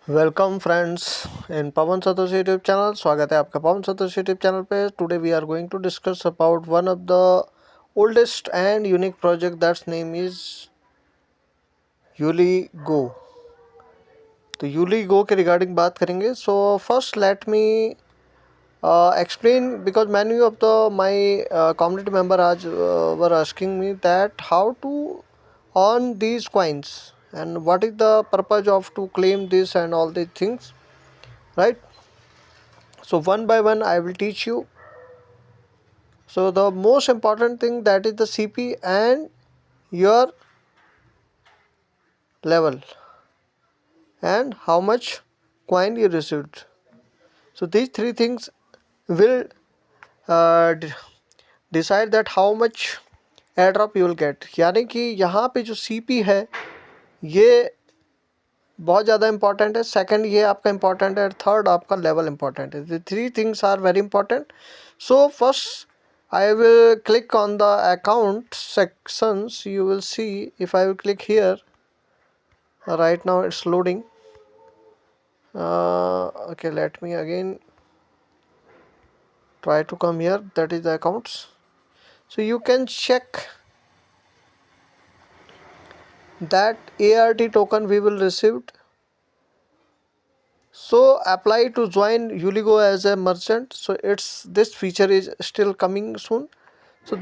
Welcome friends in Pawan Santosh YouTube channel. स्वागत है आपका पवन सतोष यूट्यूब चैनल पे। Today we are going to discuss about one of the oldest and unique project that's name is यूलीगो। तो यूलीगो के रिगार्डिंग बात करेंगे। So first let me explain, because many of the my community member were asking me that how to earn these coins and what is the purpose of to claim this and all these things, right? So one by one I will teach you. So the most important thing, that is the CP and your level and how much coin you received. So these three things will decide that how much airdrop you will get. यानी कि यहाँ पे जो CP है ये बहुत ज़्यादा important है, सेकंड ये आपका इंपॉर्टेंट है, थर्ड आपका लेवल इंपॉर्टेंट है. The three things are very important. So first I will click on the account sections. You will see if I will click here. Right now it's loading. Okay, let me again try to come here. That is the accounts. So you can check that ART token we will received. So apply to join Yuligo as a merchant. So this feature is still coming soon. So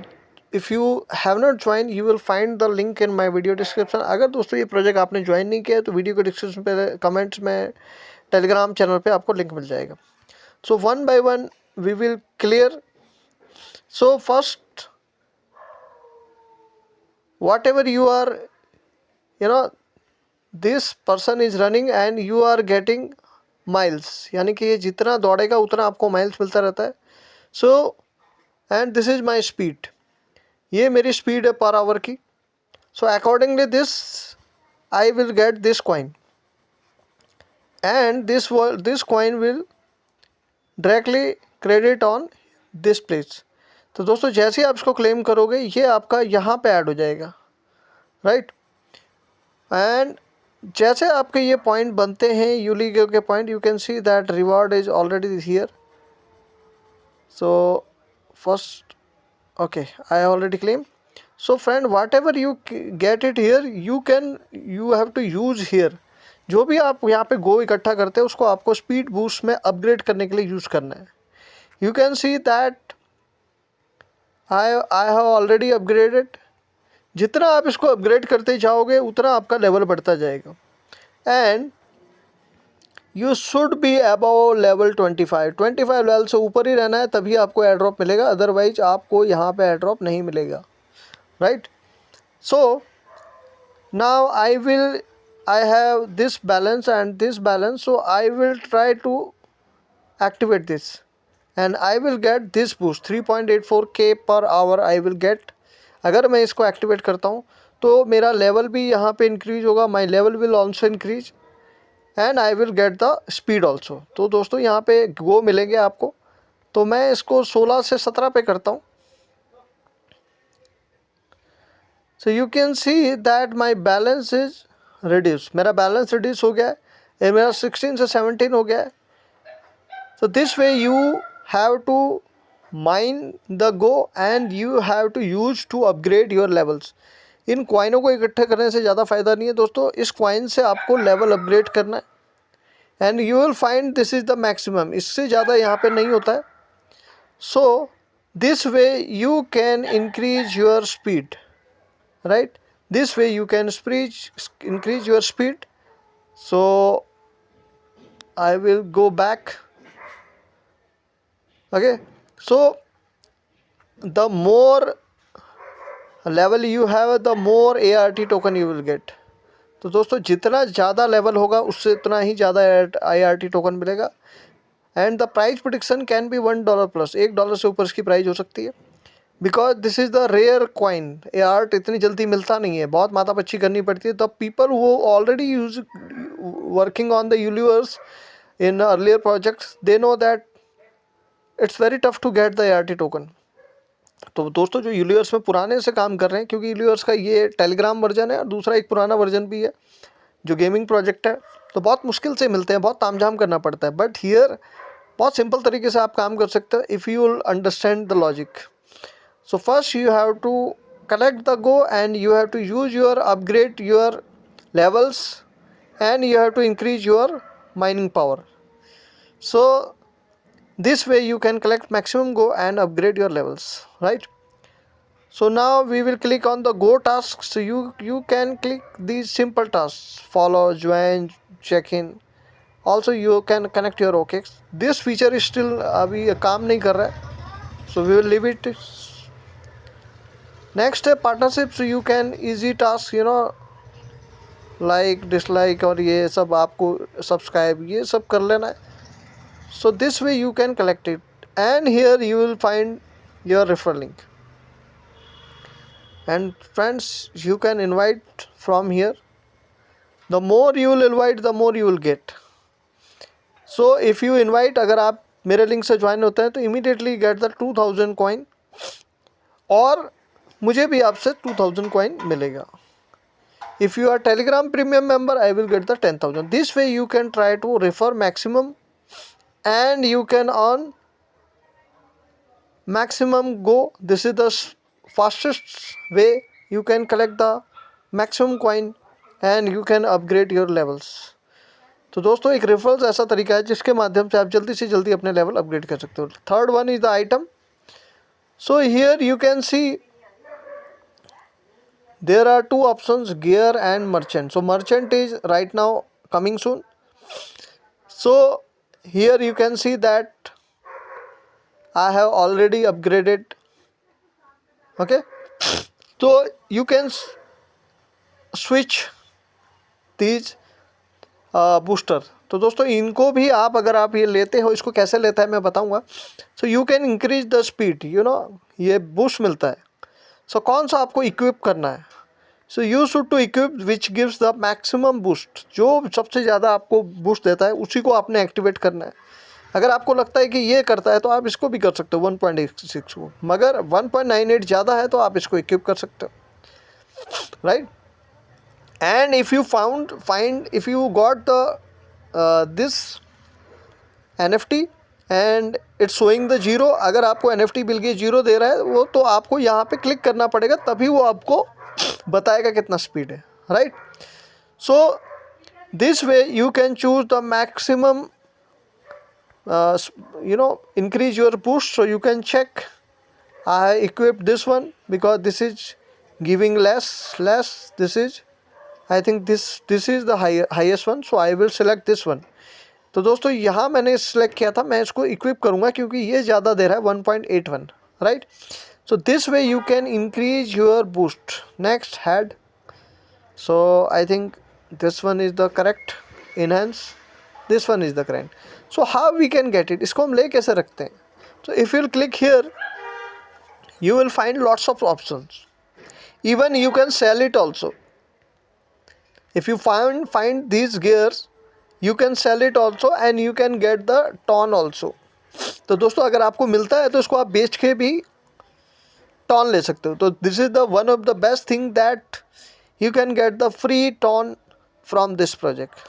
if you have not joined, you will find the link in my video description. अगर दोस्तों ये project आपने join नहीं किया तो video के description पे comments में टेलीग्राम चैनल पे आपको लिंक मिल जाएगा. So one by one we will clear. So first, whatever you are this person is running and you are getting miles, यानी कि ये जितना दौड़ेगा उतना आपको माइल्स मिलता रहता है. So and this is my speed, ये मेरी स्पीड है पर आवर की. So accordingly I will get this coin and this coin will directly credit on this place. तो दोस्तों जैसे ही आप इसको क्लेम करोगे ये आपका यहाँ पे ऐड हो जाएगा, राइट. एंड जैसे आपके ये पॉइंट बनते हैं यूलीगो के point, you can see that reward is already here. So first, okay, I already claimed. So friend, whatever you get it here, you have to use here. जो भी आप यहाँ पे गो इकट्ठा करते हैं उसको आपको स्पीड बूस्ट में अपग्रेड करने के लिए यूज़ करना है. You can see that I have already upgraded. जितना आप इसको अपग्रेड करते जाओगे उतना आपका लेवल बढ़ता जाएगा. And you should be above level 25 level से ऊपर ही रहना है, तभी आपको एयर ड्रॉप मिलेगा, अदरवाइज आपको यहाँ पे एयर ड्रॉप नहीं मिलेगा, right. So now I have this balance and this balance. So I will try to activate this and I will get this boost 3.84K per our I will gate. अगर मैं इसको activate करता हूँ तो मेरा level भी यहाँ पे इंक्रीज होगा. My level will also increase and I will get the speed also. तो दोस्तों यहाँ पे गो मिलेंगे आपको. तो मैं इसको 16 से 17 पे करता हूँ. सो you can see that my balance is reduce. मेरा बैलेंस रिड्यूस हो गया है. ये मेरा 16 से 17 हो गया है. So this way you have to mine the go and you have to use to upgrade your levels. इन क्वाइनों को इकट्ठा करने से ज़्यादा फ़ायदा नहीं है दोस्तों. इस क्वाइन से आपको लेवल अपग्रेड करना है and you will find this is the maximum. इससे ज़्यादा यहाँ पे नहीं होता है. So this way you can increase your speed, right. This way you can increase your speed. So I will go back. Okay, so the more level you have, the more ART token you will get. तो दोस्तों जितना ज़्यादा level होगा उससे उतना ही ज़्यादा ART token मिलेगा. And the price prediction can be $1 plus. $1 से ऊपर इसकी प्राइस हो सकती है, because this is the rare coin. ART इतनी जल्दी मिलता नहीं है, बहुत माथापच्ची करनी पड़ती है. द पीपल वो already use working on the universe in earlier projects, they know that it's very tough to get the ART token. तो दोस्तों जो यूनिवर्स में पुराने से काम कर रहे हैं, क्योंकि यूनिवर्स का ये टेलीग्राम वर्जन है और दूसरा एक पुराना वर्जन भी है जो गेमिंग प्रोजेक्ट है, तो बहुत मुश्किल से मिलते हैं, बहुत तामझाम करना पड़ता है। बट हियर बहुत सिंपल तरीके से आप काम कर सकते हो if you will understand the logic. So first you have to collect the go and you have to use your upgrade your levels and you have to increase your mining power. So this way you can collect maximum go and upgrade your levels, right? So now we will click on the go tasks. So you can click these simple tasks: follow, join, check in. Also you can connect your OKX. This feature is still अभी काम नहीं कर रहा है, so we will leave it. Next है partnership. So you can easy tasks, you know, like dislike और ये सब आपको सब्सक्राइब ये सब कर लेना है. So this way you can collect it and here you will find your referral link and friends you can invite from here. The more you will invite the more you will get. So if you invite, अगर आप मेरे link से join होते हैं तो immediately get the 2000 coin और मुझे भी आपसे 2000 कॉइन मिलेगा. If you are Telegram premium member, I will get the 10,000. This way you can try to refer maximum and you can earn maximum go. This is the fastest way you can collect the maximum coin and you can upgrade your levels. तो दोस्तों एक referrals ऐसा तरीका है जिसके माध्यम से आप जल्दी से जल्दी अपने लेवल अपग्रेड कर सकते हो. Third one is the item. So here you can C there are two options, gear and merchant. So merchant is right now coming soon. So here you can see that I have already upgraded. Okay, so you can switch these booster. तो दोस्तों इनको भी आप अगर आप ये लेते हो, इसको कैसे लेता है मैं बताऊंगा. So you can increase the speed, you know, ये बूस्ट मिलता है. सो कौन सा आपको इक्विप करना है. So you should to equip which gives the maximum boost. जो सबसे ज़्यादा आपको बूस्ट देता है उसी को आपने एक्टिवेट करना है. अगर आपको लगता है कि ये करता है तो आप इसको भी कर सकते हो 1.86 को, मगर 1.98 ज़्यादा है तो आप इसको इक्विप कर सकते हो, right. And if you find if you got the this NFT and it's showing the 0, अगर आपको NFT मिल गई 0 दे रहा है वो, तो आपको यहाँ पे क्लिक करना पड़ेगा, तभी वो आपको बताएगा कितना स्पीड है, right. So this way you can choose the maximum you know increase your boost. So you can check, I equipped this one because this is giving less. This is, I think this is the highest one, so I will select this one. तो दोस्तों यहाँ मैंने select किया था, मैं इसको equip करूँगा क्योंकि ये ज़्यादा दे रहा है 1.81, right. So this way you can increase your boost. Next head. So I think this one is the correct. Enhance. This one is the correct. So how we can get it? इसको हम ले कैसे रखते हैं. So if you'll click here, you will find lots of options. Even you can sell it also. If you find these gears, you can sell it also and you can get the ton also. तो दोस्तों अगर आपको मिलता है तो इसको आप बेच के भी टॉन ले सकते हो. तो this is the one of the best thing that you can get the free TON from this project.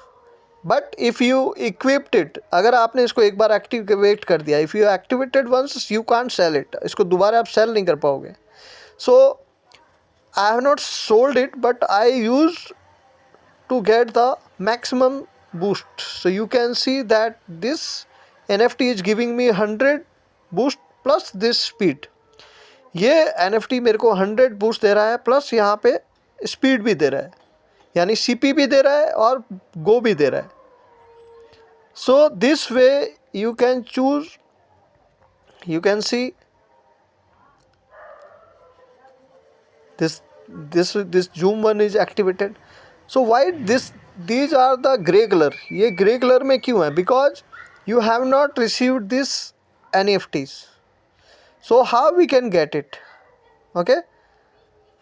But if you equipped it, अगर आपने इसको एक बार एक्टिवेट कर दिया, if you activated once you can't sell it, इसको दोबारा आप सेल नहीं कर पाओगे. So I have not sold it but I use to get the maximum boost. So you can see that this NFT is giving me 100 boost plus this speed. ये NFT मेरे को 100 boost दे रहा है plus यहाँ पे speed भी दे रहा है, यानी CP भी दे रहा है और गो भी दे रहा है. So this way you can choose, you can C this zoom one is activated. So why these are the gray color. ये ग्रे कलर में क्यों है? Because you have not received this NFTs. So how we can get it? Okay,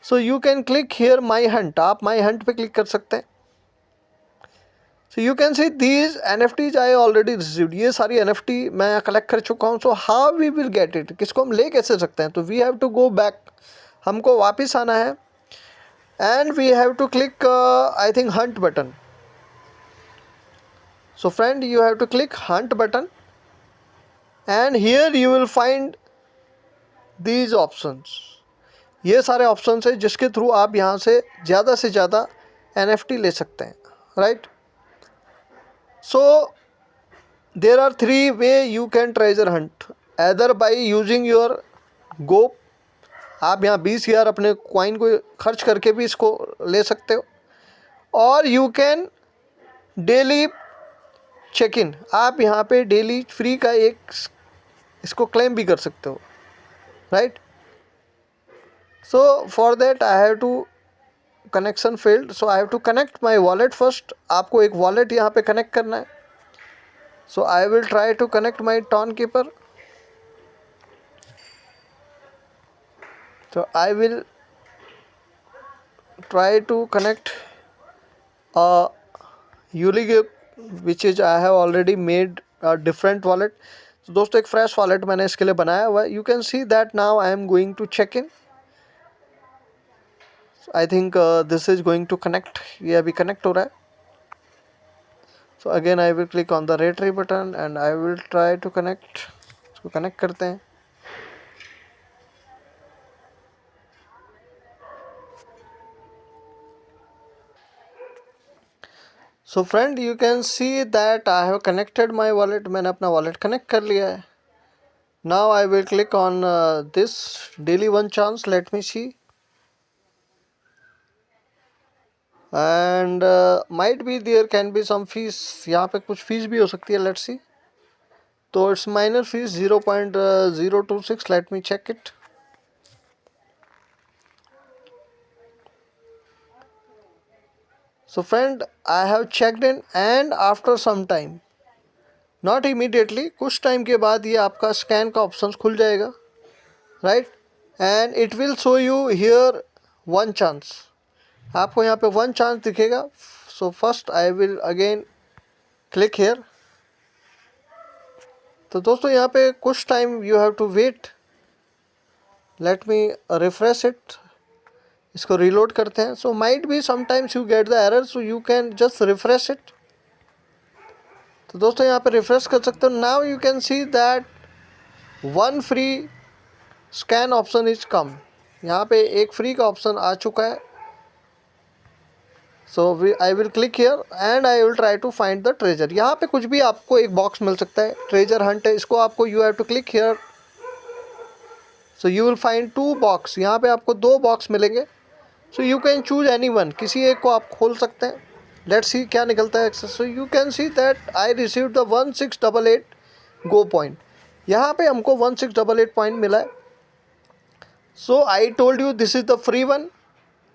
so you can click here my hunt. आप my hunt पे click कर सकते हैं. So you can see these NFTs I already received. ये सारी NFT मैं collect कर चुका हूँ. So how we will get it? किसको हम ले कैसे सकते हैं? तो we have to go back, हमको वापस आना है and we have to click I think hunt button. So friend, you have to click hunt button, and here you will find these options. ये सारे ऑप्शंस है जिसके थ्रू आप यहाँ से ज़्यादा NFT ले सकते हैं, right. So there are 3 way you can treasure hunt. Either by using your गोप, आप यहाँ 20,000 अपने कॉइन को खर्च करके भी इसको ले सकते हो. और you can daily check in, आप यहाँ पे डेली फ्री का एक इसको क्लेम भी कर सकते हो, right. So for that I have to connection failed, so I have to connect my wallet first. आपको एक वॉलेट यहाँ पे कनेक्ट करना है. So I will try to connect my Tonkeeper. So I will try to connect a Ulig, which is I have already made a different wallet. तो दोस्तों एक fresh wallet मैंने इसके लिए बनाया हुआ है. You can see that now I am going to check in. I think this is going to connect. ये अभी कनेक्ट हो रहा है. So again I will click on the ready button and I will try to connect. इसको connect करते हैं. So friend, you can see that I have connected my wallet. मैंने अपना वॉलेट कनेक्ट कर लिया है. Now I will click on this daily one chance. Let me see. And might be there can be some fees. यहाँ पे कुछ fees भी हो सकती है. Let's see. तो it's minor fees 0.026. Let me check it. So friend, I have checked in and after some time, not immediately, कुछ time के बाद ये आपका स्कैन का ऑप्शन खुल जाएगा, right. And it will show you here one chance. आपको यहाँ पे वन चांस दिखेगा. So first I will again click here. तो दोस्तों यहाँ पे कुछ time you have to wait. Let me refresh it. इसको रीलोड करते हैं. So might be sometimes you get the error, so you can just refresh it. तो दोस्तों यहाँ पे रिफ्रेश कर सकते हो. Now you can see that one free scan option is come. यहाँ पे एक फ्री का ऑप्शन आ चुका है. So I will click here and I will try to find the treasure. यहाँ पे कुछ भी आपको एक बॉक्स मिल सकता है. ट्रेजर हंट है, इसको आपको you have to click here. So you will find 2 box. यहाँ पे आपको 2 बॉक्स मिलेंगे. So you can choose any one. किसी एक को आप खोल सकते हैं. लेट्स सी क्या निकलता है. So you can see that I received the 1688 go point. यहाँ पे हमको 1688 पॉइंट मिला है. So I told you this is the free one,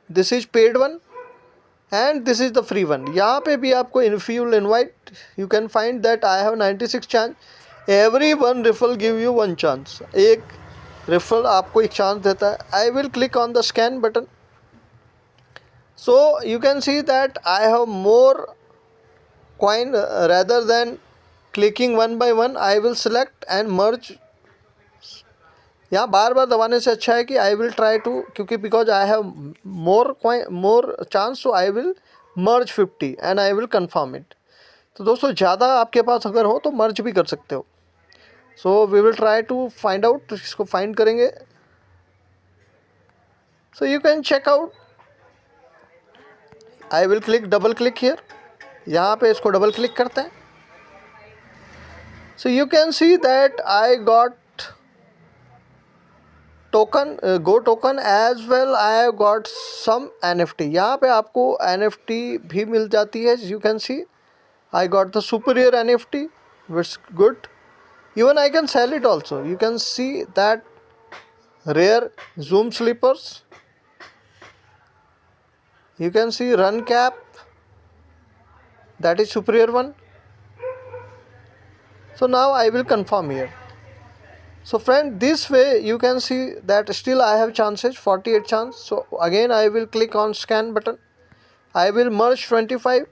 this is paid one and this is the free one. यहाँ पे भी आपको if you will invite you can find that I have 96 chance. Every one raffle give you 1 chance. एक raffle आपको एक chance देता है. आई will click on the scan button. So you can see that I have more coin rather than clicking one by one. I will select and merge. यहाँ बार बार दबाने से अच्छा है कि I will try to, क्योंकि because I have more chance, so I will merge 50 and I will confirm it. तो दोस्तों ज़्यादा आपके पास अगर हो तो मर्ज भी कर सकते हो. So we will try to find out. इसको find करेंगे. So you can check out. I will click double click here. यहाँ पे इसको डबल क्लिक करते हैं. So you can see that I got token, go token as well. I got some NFT. यहाँ पे आपको NFT भी मिल जाती है. You can see I got the superior NFT, it's good. Even I can sell it also. You can see that rare zoom sleepers. You can see run cap, that is superior one. So now I will confirm here. So friend, this way you can see that still I have chances, 48 chance. So again I will click on scan button. I will merge 25.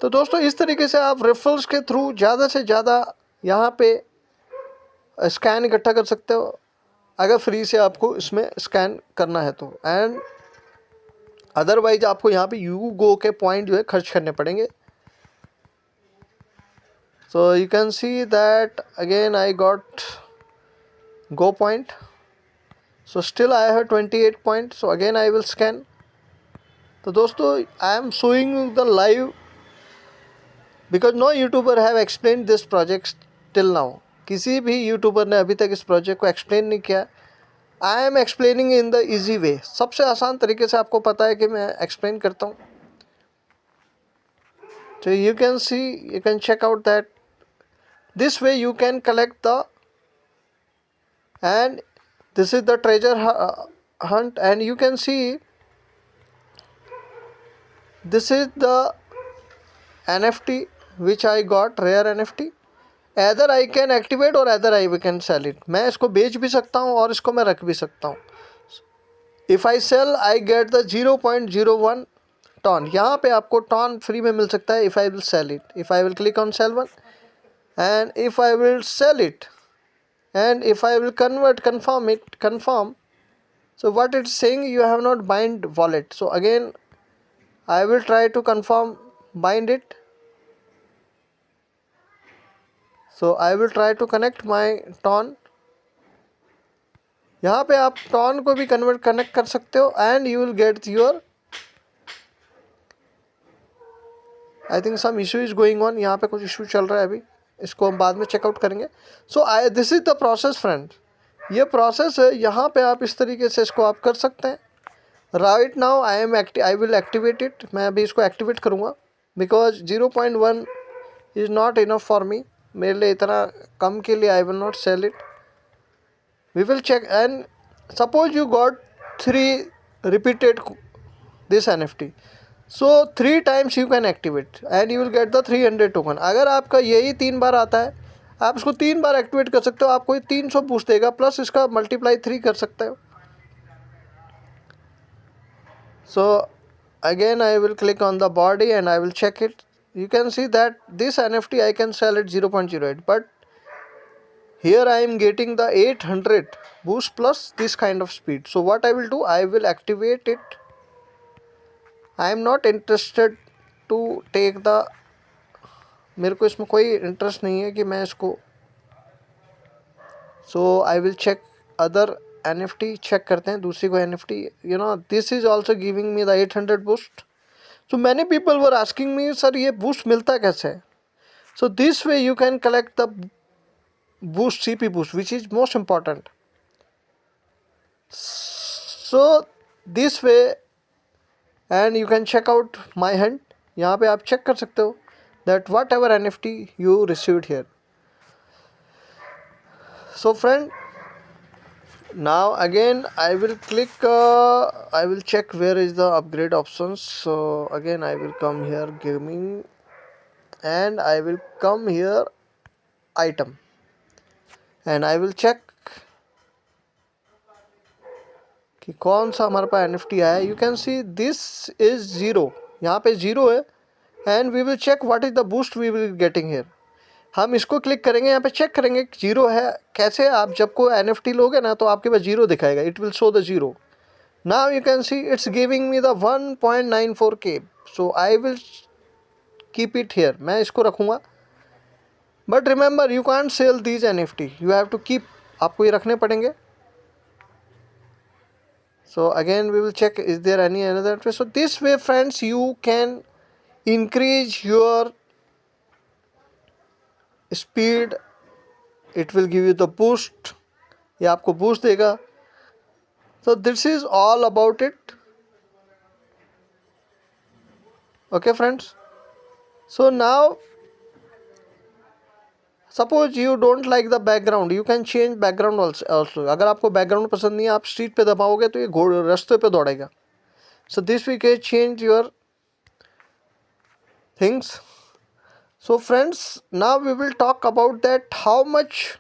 तो दोस्तों इस तरीके से आप referrals के through ज़्यादा से ज़्यादा यहाँ पे स्कैन इकट्ठा कर सकते हो, अगर फ्री से आपको इसमें स्कैन करना है तो. एंड अदरवाइज आपको यहाँ पे यूगो के पॉइंट जो है खर्च करने पड़ेंगे. So you can see that again I got go point. So still I have 28 points. So again I will scan. तो दोस्तों I am showing the live because no YouTuber have explained this project till now. किसी भी YouTuber ने अभी तक इस project को explain नहीं किया. I am explaining in the easy way. सबसे आसान तरीके से आपको पता है कि मैं एक्सप्लेन करता हूँ. So you can see, you can check out that this way you can collect the, and this is the treasure hunt, and you can see this is the NFT which I got, rare NFT. either I can activate or either I can sell it. मैं इसको बेच भी सकता हूँ और इसको मैं रख भी सकता हूँ. If I sell I get the 0.01 TON. यहाँ पे आपको टॉन फ्री में मिल सकता है if I will sell it. If I will click on sell one, and if I will sell it, and if I will confirm, so what it's saying, you have not bind wallet. So again I will try to confirm bind it. So I will try to connect my TON. यहाँ पे आप ton को भी connect कर सकते हो and you will get your, I think some issue is going on. यहाँ पे कुछ इशू चल रहा है अभी, इसको हम बाद में चेकआउट करेंगे. So this is the process friend. ये प्रोसेस है. यहाँ पे आप इस तरीके से इसको आप कर सकते हैं. Right now I will activate it. मैं अभी इसको एक्टिवेट करूँगा because 0.1 is not enough for me. मेरे लिए इतना कम के लिए I will not sell it. We will check. And suppose you got 3 repeated this NFT. So 3 times you can activate and you will get the 300 token. अगर आपका यही 3 बार आता है, आप इसको 3 बार एक्टिवेट कर सकते हो. आपको 300 बूस्ट देगा प्लस इसका मल्टीप्लाई 3 कर सकते हो. So again I will click on the body and I will check it. You can see that this NFT I can sell at 0.08, but here I am getting the 800 boost plus this kind of speed. So what I will do, I will activate it. I am not interested to take the, मेरे को इसमें कोई interest नहीं है कि मैं इसको. So I will check other NFT. Check करते हैं दूसरी कोई NFT. You know this is also giving me the 800 boost. So many people were asking me sir ये बूस्ट मिलता कैसे है. So this way you can collect the boost, CP boost, which is most important. So this way and you can check out my hunt. यहाँ पे आप check कर सकते हो that whatever NFT you received here. So friend, now again I will click, I will check where is the upgrade options. So again I will come here gaming and I will come here item and I will check कि कौन सा हमारे पास NFT आया. You can see this is 0. यहाँ पे 0 है and we will check what is the boost we will getting here. हम इसको क्लिक करेंगे, यहाँ पे चेक करेंगे 0 है. कैसे, आप जब कोई NFT लोगे ना तो आपके पास 0 दिखाएगा. It will show the 0. Now you can see it's giving me the 1.94K. So I will keep it here. मैं इसको रखूँगा. But remember you can't sell these NFT. You have to keep. आपको ये रखने पड़ेंगे. So again we will check is there any another way. So this way friends you can increase your speed. It will give you the boost. ये आपको boost देगा. So this is all about it. Okay friends. So now suppose you don't like the background, you can change background also. अगर आपको background पसंद नहीं है, आप street पे दबाओगे तो ये रास्ते पे दौड़ेगा. So this we can change your things. So friends, now we will talk about that how much.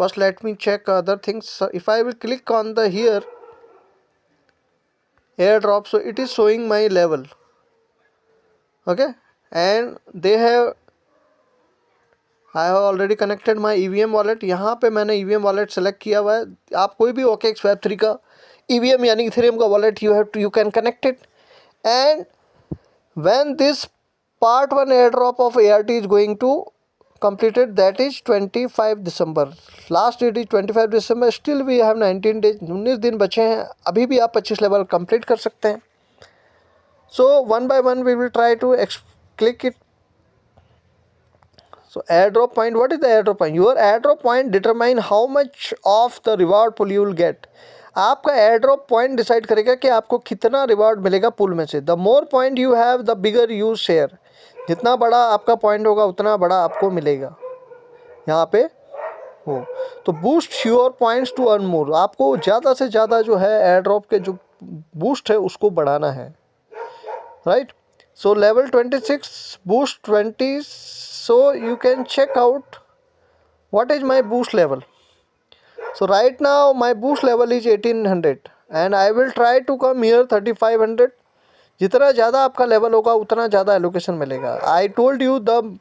First let me check other things. So if I will click on the here airdrop, so it is showing my level. Okay, and they have, I have already connected my EVM wallet. यहाँ पे मैंने EVM wallet select किया हुआ है. आप कोई भी OKX Web3 का EVM यानी Ethereum का wallet you can connect it. And when this part 1 airdrop of ART is going to completed, that is 25 December. Last date is 25 December. Still we have 19 days, 19 दिन बचे हैं. अभी भी आप 25 level complete कर सकते हैं. So one by one we will try to click it. So airdrop point, what is the airdrop point? Your airdrop point determine how much of the reward pool you will get. आपका airdrop point decide करेगा कि आपको कितना reward मिलेगा पुल में से. The more point you have the bigger you share. जितना बड़ा आपका पॉइंट होगा उतना बड़ा आपको मिलेगा यहाँ पे हो. तो boost your points to earn more. आपको ज़्यादा से ज़्यादा जो है एयरड्रॉप के जो बूस्ट है उसको बढ़ाना है, right. So level 26 boost 20. So you can check out what is my boost level. So right now my boost level is 1800 and I will try to come here 3500. जितना ज़्यादा आपका लेवल होगा उतना ज़्यादा एलोकेशन मिलेगा. I told you the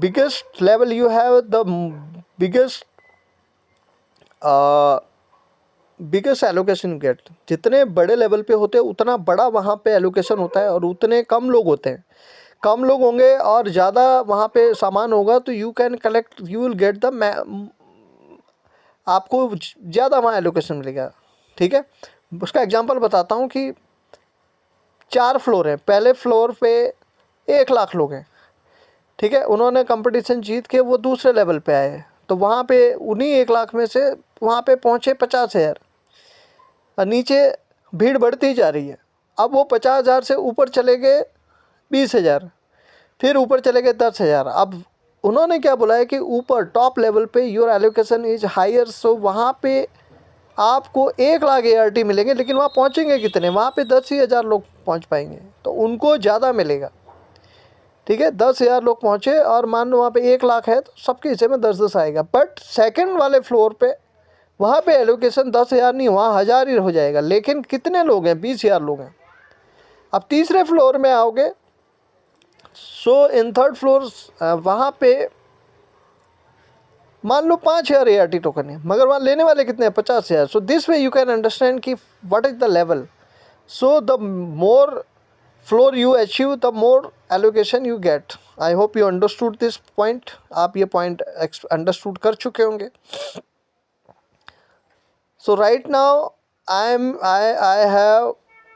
biggest level you have the biggest allocation get. जितने बड़े level पे होते हैं उतना बड़ा वहाँ पे एलोकेशन होता है और उतने कम लोग होते हैं. कम लोग होंगे और ज़्यादा वहाँ पे सामान होगा तो you can collect, you will get the, आपको ज़्यादा वहाँ एलोकेशन मिलेगा. ठीक है, उसका एग्जांपल बताता हूँ कि 4 फ्लोर हैं. पहले फ्लोर पे 1 लाख लोग हैं. ठीक है, उन्होंने कंपटीशन जीत के वो दूसरे लेवल पे आए तो वहाँ पे उन्हीं 1 लाख में से वहाँ पे पहुँचे 50,000 और नीचे भीड़ बढ़ती जा रही है. अब वो 50,000 से ऊपर चले गए 20,000, फिर ऊपर चले गए 10,000. अब उन्होंने क्या बोला है कि ऊपर टॉप लेवल पे योर एलोकेशन इज हायर. सो वहाँ पे आपको 1 लाख ART मिलेंगे, लेकिन वहाँ पहुँचेंगे कितने? वहाँ पे 10,000 लोग पहुँच पाएंगे तो उनको ज़्यादा मिलेगा. ठीक है, 10,000 लोग पहुँचे और मान लो वहाँ पे 1 लाख है तो सबके हिस्से में 10-10 आएगा. बट सेकंड वाले फ्लोर पे वहाँ पे एलोकेशन 10,000 नहीं, वहाँ 1,000 ही हो जाएगा. लेकिन कितने लोग हैं? 20,000 लोग हैं. अब तीसरे फ्लोर में आओगे. सो इन थर्ड फ्लोर वहाँ पे मान लो 5,000 ART टोकन है, मगर वहाँ लेने वाले कितने हैं? 50,000. So this way you can understand कि what is the level. So the more floor you achieve the more allocation you get. I hope you understood this point. आप ये पॉइंट अंडरस्टूड कर चुके होंगे. So right now I have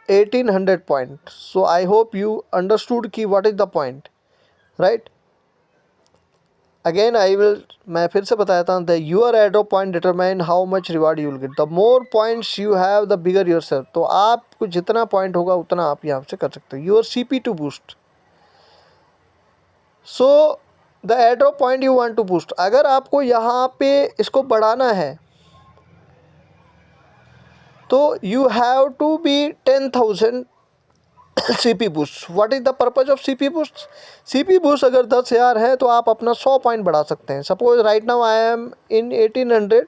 1800 point. So I hope you understood कि what is the point, right. Again I will, मैं फिर से बताता हूँ. The your airdrop point determine how much reward you will get. The more points you have the bigger your self. तो आपको जितना point होगा उतना आप यहाँ से कर सकते हो. Your CP to boost. So the airdrop point you want to boost. अगर आपको यहाँ पे इसको बढ़ाना है तो you have to be 10,000 CP boost. What is the purpose of CP boost? CP boost अगर 10,000 है तो आप अपना 100 पॉइंट बढ़ा सकते हैं. Suppose right now I am in 1800.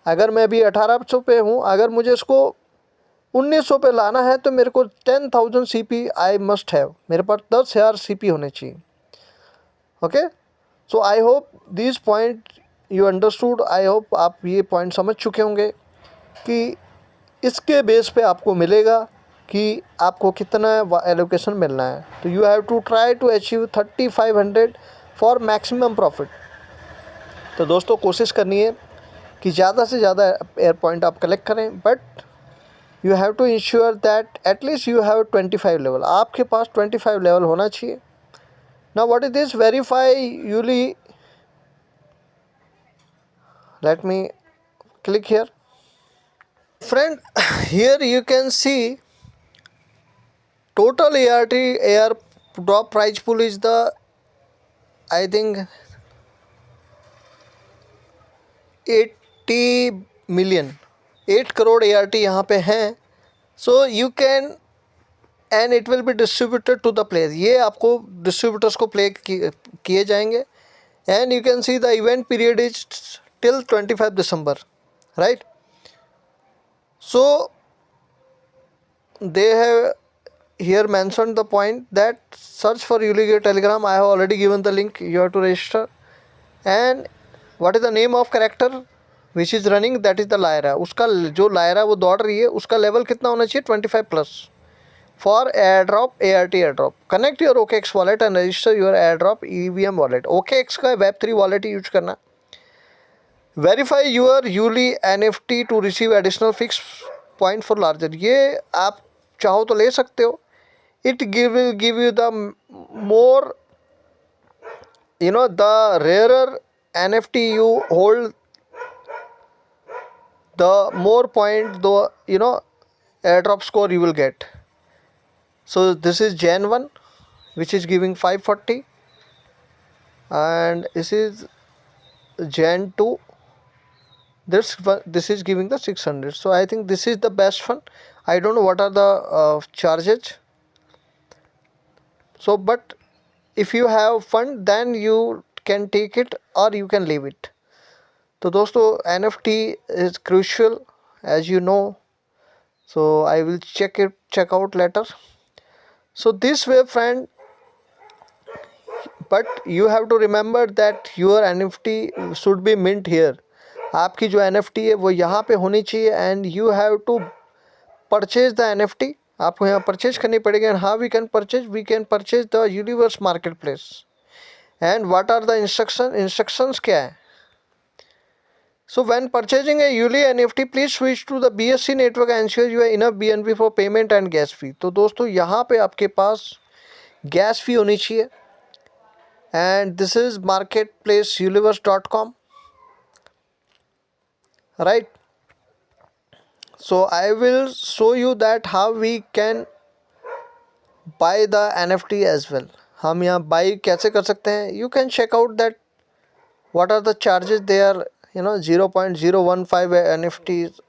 अगर मैं अभी 1800 पे हूँ, अगर मुझे इसको 1900 पे लाना है तो मेरे को 10,000 CP आई मस्ट हैव. मेरे पास 10,000 CP होने चाहिए. Okay, so I hope this point you understood. I hope आप ये पॉइंट समझ चुके होंगे कि इसके बेस पे आपको मिलेगा कि आपको कितना एलोकेशन मिलना है. तो you have to try to achieve 3500 for maximum profit. तो दोस्तों कोशिश करनी है कि ज़्यादा से ज़्यादा एयर पॉइंट आप कलेक्ट करें. But you have to ensure that at least you have 25 level. आपके पास 25 लेवल होना चाहिए. Now what is this? Verify यूली. लेट मी click here. Friend, here you can see total ART air drop price pool is the, I think 80 million, 8 crore ART यहाँ पे हैं. So you can and it will be distributed to the players. ये आपको distributors को play किए जाएंगे. And you can see the event period is till 25 December, right? So they have here mentioned the point that search for Uligate Telegram. I have already given the link. You have to register. And what is the name of character which is running? That is the Lyra. उसका जो Lyra वो दौड़ रही है उसका level कितना होना चाहिए? 25 plus. for airdrop, ART airdrop. Connect your OKX wallet and register your airdrop EVM wallet. OKX का Web3 wallet यूज करना. Verify your Yuli NFT to receive additional fixed point for larger. ये आप चाहो तो ले सकते हो. It will give you the more, the rarer NFT you hold, the more point the airdrop score you will get. So this is Gen 1, which is giving 540, and this is Gen 2. This is giving the 600. So I think this is the best one. I don't know what are the charges. So but if you have fund, then you can take it or you can leave it. तो दोस्तों NFT is crucial, as you know. So I will check out later. So this way, friend, but you have to remember that your NFT should be mint here. आपकी जो NFT है वो यहाँ पे होनी चाहिए, and you have to purchase the NFT. आपको यहाँ परचेज करनी पड़ेगी. And how we can purchase? We can purchase the Universe Marketplace. And what are the instructions क्या है? So when purchasing a Yuli NFT, please switch to the BSC network and ensure you have enough BNB for payment and gas fee. तो दोस्तों यहाँ पे आपके पास gas फी होनी चाहिए. And this is marketplaceuniverse.com, right? So I will show you that how we can buy the NFT as well. हम यहाँ buy कैसे कर सकते हैं? You can check out that what are the charges there. 0.015 NFTs,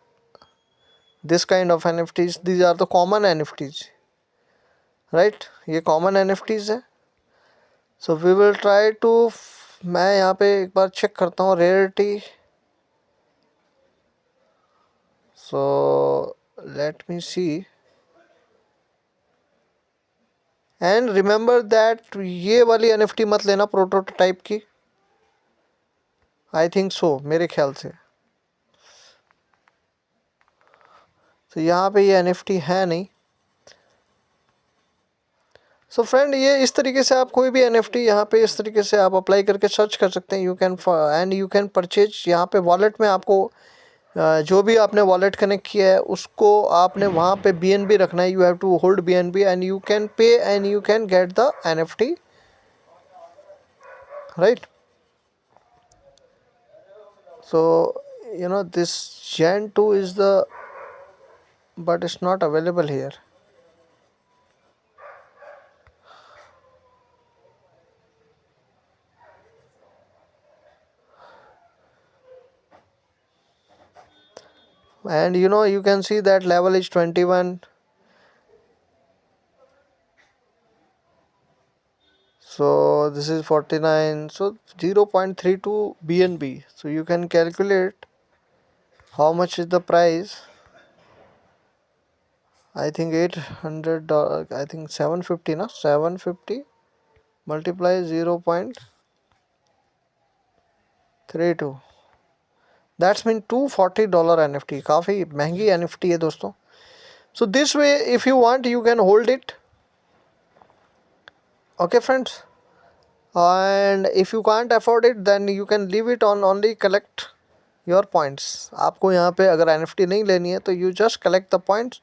this kind of NFTs, these are the common NFTs, right? ये common NFTs है. So we will try to, मैं यहाँ पे एक बार चेक करता हूँ rarity. So let me see. And remember that ये वाली NFT मत लेना प्रोटोटाइप की. I think so, मेरे ख्याल से. तो यहाँ पे ये NFT है नहीं. सो फ्रेंड, ये इस तरीके से आप कोई भी NFT यहाँ पे इस तरीके से आप अप्लाई करके सर्च कर सकते हैं. You can purchase. यहाँ पे वॉलेट में आपको जो भी आपने वॉलेट कनेक्ट किया है उसको आपने वहाँ पे BNB रखना है. You have to hold BNB and you can pay and you can get the NFT, right? So this Gen 2 is the, but it's not available here. And you can see that level is 21. So this is 49. So 0.32 BNB. So you can calculate how much is the price. I think $800. I think 750. Na 750 multiply 0.32. That's mean $240 NFT. काफ़ी महंगी NFT है दोस्तों. So this way, if you want, you can hold it. Okay friends. And if you can't afford it, then you can leave it on only collect your points. आपको यहाँ पे अगर NFT नहीं लेनी है तो you just collect the points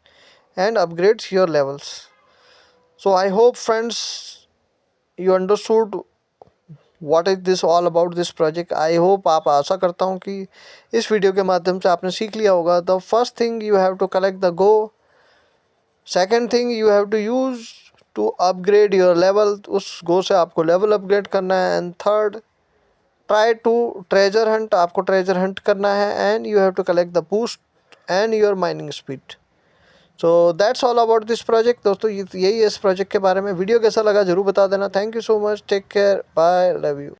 and upgrade your levels. So I hope friends you understood what is this all about this project. I hope आप आशा करता हूँ कि इस वीडियो के माध्यम से आपने सीख लिया होगा. The first thing you have to collect the Go. Second thing you have to use to upgrade your level. उस Go से आपको level upgrade करना है. And third, try to treasure hunt. आपको treasure hunt करना है and you have to collect the boost and your mining speed. So that's all about this project. दोस्तों यही है इस प्रोजेक्ट के बारे में. वीडियो कैसा लगा ज़रूर बता देना. Thank you so much. Take care. Bye. Love you.